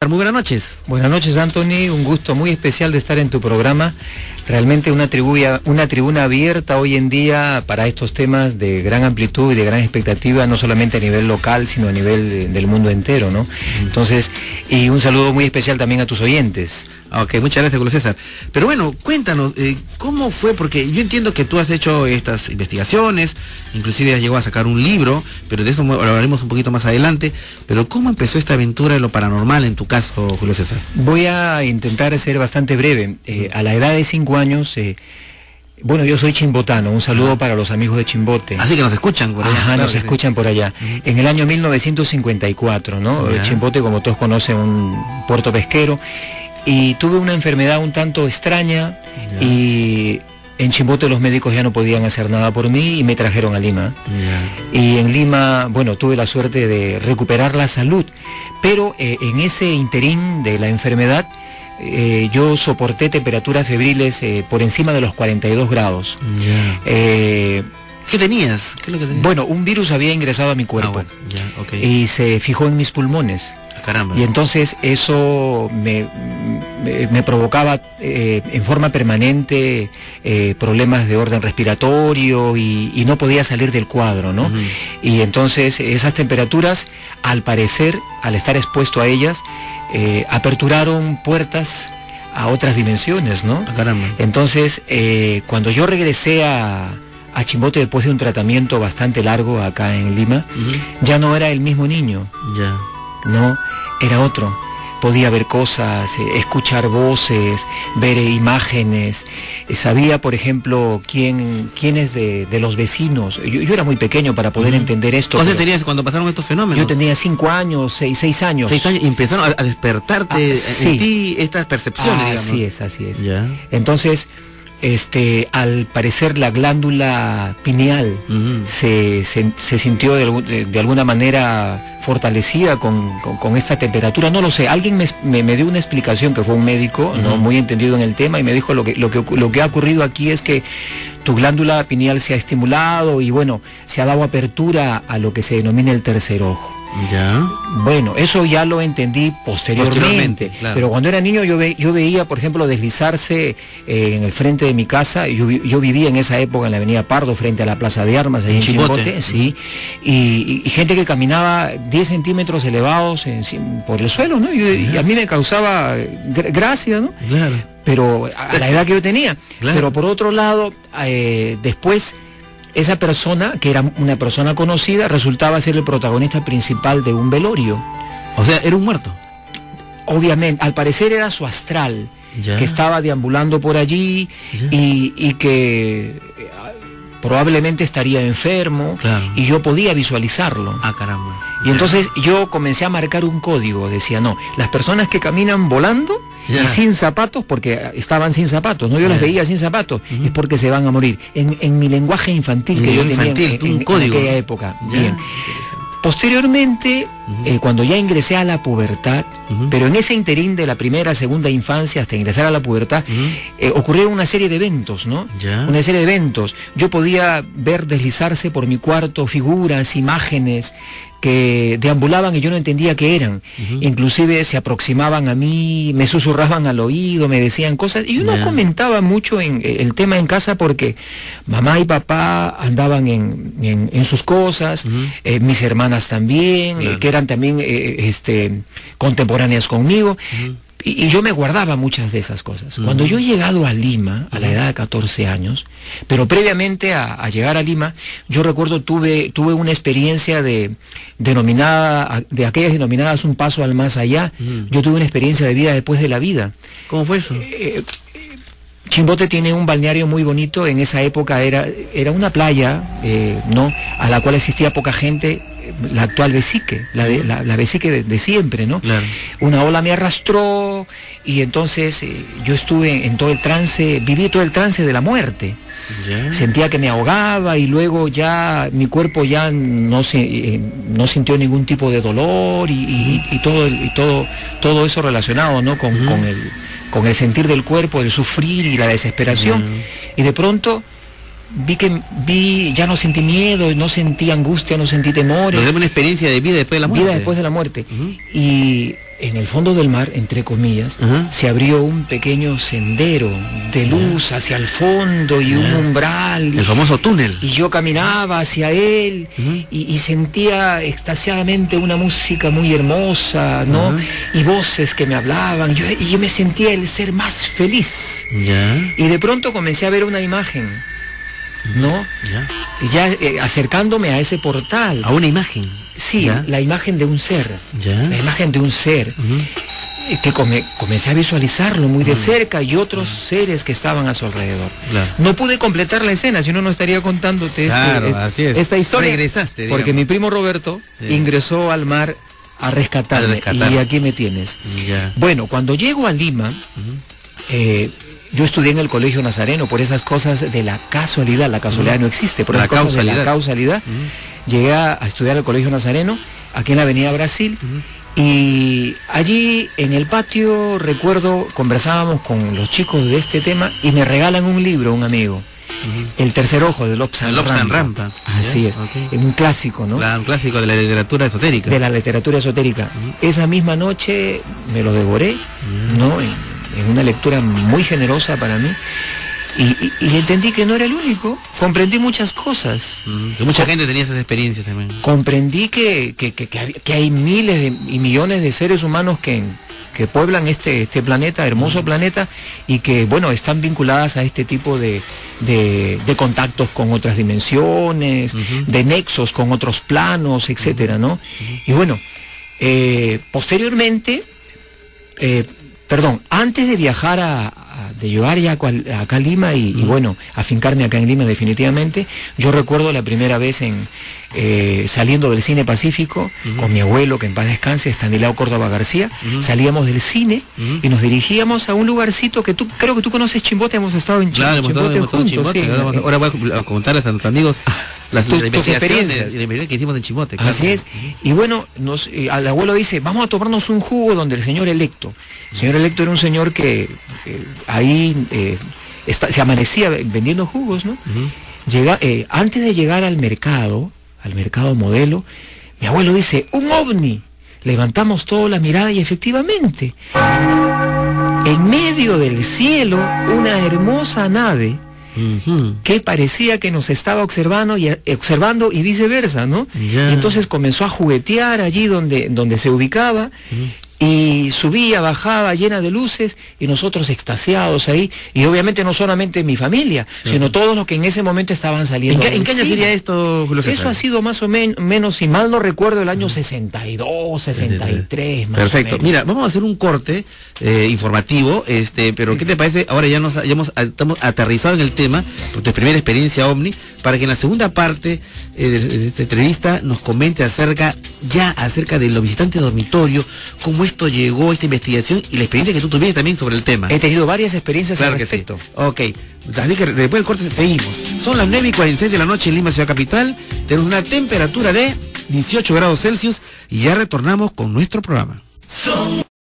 Muy buenas noches. Buenas noches, Anthony. Un gusto muy especial de estar en tu programa. Realmente una tribuna abierta hoy en día para estos temas de gran amplitud y de gran expectativa, no solamente a nivel local, sino a nivel del mundo entero, ¿no? Entonces, y un saludo muy especial también a tus oyentes. Ok, muchas gracias, Julio César. Pero bueno, cuéntanos, ¿cómo fue? Porque yo entiendo que tú has hecho estas investigaciones, inclusive has llegado a sacar un libro, pero de eso hablaremos un poquito más adelante. Pero ¿cómo empezó esta aventura de lo paranormal en tu caso, Julio César? Voy a intentar ser bastante breve. A la edad de 5 años, bueno, yo soy chimbotano, un saludo para los amigos de Chimbote. Así que nos escuchan por allá. Ajá, claro, nos escuchan por allá. En el año 1954, ¿no? Chimbote, como todos conocen, un puerto pesquero. Y tuve una enfermedad un tanto extraña y en Chimbote los médicos ya no podían hacer nada por mí y me trajeron a Lima. Y en Lima, bueno, tuve la suerte de recuperar la salud, pero en ese interín de la enfermedad yo soporté temperaturas febriles por encima de los 42 grados. ¿Qué tenías? ¿Qué es lo que tenías? Bueno, un virus había ingresado a mi cuerpo y se fijó en mis pulmones. Caramba. Y entonces eso me provocaba en forma permanente problemas de orden respiratorio y no podía salir del cuadro, ¿no? Y entonces esas temperaturas, al parecer, al estar expuesto a ellas, aperturaron puertas a otras dimensiones, ¿no? Caramba. Entonces, cuando yo regresé a Chimbote después de un tratamiento bastante largo acá en Lima, ya no era el mismo niño. No, era otro. Podía ver cosas, escuchar voces, ver imágenes. Sabía, por ejemplo, quiénes de los vecinos. Yo era muy pequeño para poder entender esto. ¿Cuántos tenías cuando pasaron estos fenómenos? Yo tenía 5 años, 6 años. 6 años y empezaron a despertarte en ti estas percepciones, digamos. Así es. Entonces, al parecer la glándula pineal se sintió de alguna manera fortalecida con esta temperatura. No lo sé, alguien me dio una explicación, que fue un médico, no muy entendido en el tema, y me dijo lo que ha ocurrido aquí es que tu glándula pineal se ha estimulado y bueno, se ha dado apertura a lo que se denomina el tercer ojo. Bueno, eso ya lo entendí posteriormente, claro. Pero cuando era niño yo veía, por ejemplo, deslizarse en el frente de mi casa. Yo vivía en esa época en la avenida Pardo, frente a la Plaza de Armas, ahí en Chimbote, sí, y gente que caminaba 10 centímetros elevados por el suelo, ¿no? Y a mí me causaba gracia, ¿no? Claro. Pero a la edad que yo tenía. Claro. Pero por otro lado, después, esa persona, que era una persona conocida, resultaba ser el protagonista principal de un velorio. O sea, era un muerto. Obviamente, al parecer era su astral, que estaba deambulando por allí y que probablemente estaría enfermo, y yo podía visualizarlo. Caramba. Y entonces yo comencé a marcar un código, decía, no, las personas que caminan volando y sin zapatos, porque estaban sin zapatos, no, yo las veía sin zapatos, es porque se van a morir. En mi lenguaje infantil que yo tenía en aquella época. Bien. Posteriormente, cuando ya ingresé a la pubertad, pero en ese interín de la primera, segunda infancia hasta ingresar a la pubertad, ocurrieron una serie de eventos, ¿no? Una serie de eventos. Yo podía ver deslizarse por mi cuarto figuras, imágenes que deambulaban y yo no entendía qué eran. Inclusive se aproximaban a mí, me susurraban al oído, me decían cosas, y yo no comentaba mucho en el tema en casa porque mamá y papá andaban en sus cosas, mis hermanas también, que eran también contemporáneas conmigo. Y yo me guardaba muchas de esas cosas. Cuando yo he llegado a Lima, a la edad de 14 años, pero previamente a llegar a Lima, yo recuerdo tuve una experiencia de aquellas denominadas un paso al más allá. Yo tuve una experiencia de vida después de la vida. ¿Cómo fue eso? Chimbote tiene un balneario muy bonito. En esa época era una playa, ¿no?, a la cual existía poca gente. La actual Besique, la Besique de siempre, ¿no? Claro. Una ola me arrastró y entonces yo estuve en todo el trance, viví todo el trance de la muerte. Sentía que me ahogaba y luego ya mi cuerpo ya no sintió ningún tipo de dolor y todo eso relacionado, ¿no?, con el sentir del cuerpo, el sufrir y la desesperación. Y de pronto ya no sentí miedo, no sentí angustia, no sentí temores. Nos dio una experiencia de vida después de la muerte. Vida después de la muerte. Y en el fondo del mar, entre comillas, se abrió un pequeño sendero de luz hacia el fondo y un umbral. El famoso túnel. Y yo caminaba hacia él y sentía extasiadamente una música muy hermosa, ¿no? Y voces que me hablaban. Y yo me sentía el ser más feliz. Y de pronto comencé a ver una imagen, ¿no? Y ya acercándome a ese portal. ¿A una imagen? Sí, la imagen de un ser. La imagen de un ser. Que comencé a visualizarlo muy de cerca y otros seres que estaban a su alrededor. No pude completar la escena, si no, no estaría contándote esta historia. Regresaste, porque mi primo Roberto ingresó al mar a rescatarme. Y aquí me tienes. Bueno, cuando llego a Lima, yo estudié en el Colegio Nazareno, por esas cosas de la casualidad. La casualidad no existe, por las cosas de la causalidad. Llegué a estudiar al Colegio Nazareno, aquí en la Avenida Brasil, y allí en el patio, recuerdo, conversábamos con los chicos de este tema y me regalan un libro, un amigo, El tercer ojo de Lobsang Rampa. Así es, un clásico, ¿no? Un clásico de la literatura esotérica. De la literatura esotérica. Esa misma noche me lo devoré, ¿no? En una lectura muy generosa para mí. Y entendí que no era el único. Comprendí muchas cosas. Que mucha gente tenía esas experiencias también. Comprendí que hay miles y millones de seres humanos que pueblan este planeta, hermoso planeta, y que, bueno, están vinculadas a este tipo de contactos con otras dimensiones, de nexos con otros planos, etcétera, ¿no? Y bueno, posteriormente, antes de viajar de llegar ya acá a Lima y bueno, afincarme acá en Lima definitivamente, yo recuerdo la primera vez saliendo del Cine Pacífico con mi abuelo, que en paz descanse, Estanislao Córdoba García. Salíamos del cine y nos dirigíamos a un lugarcito que creo que tú conoces, Chimbote. Hemos estado en Chimbote juntos. Ahora voy a contarles a nuestros amigos tus experiencias que hicimos en Chimbote. Así es. Y bueno, al abuelo dice, vamos a tomarnos un jugo donde el señor Electo. El señor Electo era un señor que ahí se amanecía vendiendo jugos, ¿no? Antes de llegar al mercado Modelo, mi abuelo dice, ¡un ovni! Levantamos toda la mirada y efectivamente, en medio del cielo, una hermosa nave que parecía que nos estaba observando y viceversa, ¿no? Y entonces comenzó a juguetear allí donde se ubicaba. Y subía, bajaba, llena de luces, y nosotros extasiados ahí, y obviamente no solamente mi familia, sino todos los que en ese momento estaban saliendo. ¿En qué año sería esto, Julio César? Eso ha sido más o menos, si mal no recuerdo, el año 62, 63, más Perfecto. o menos. Mira, vamos a hacer un corte informativo, pero ¿qué te parece? Ahora estamos aterrizados en el tema, por tu primera experiencia OVNI, para que en la segunda parte de esta entrevista nos comente acerca de los visitantes de dormitorio, cómo esto llegó, esta investigación y la experiencia que tú tuviste también sobre el tema. He tenido varias experiencias al respecto. Sí. Ok, así que después del corte seguimos. Son las 9:46 de la noche en Lima, ciudad capital. Tenemos una temperatura de 18 grados Celsius y ya retornamos con nuestro programa.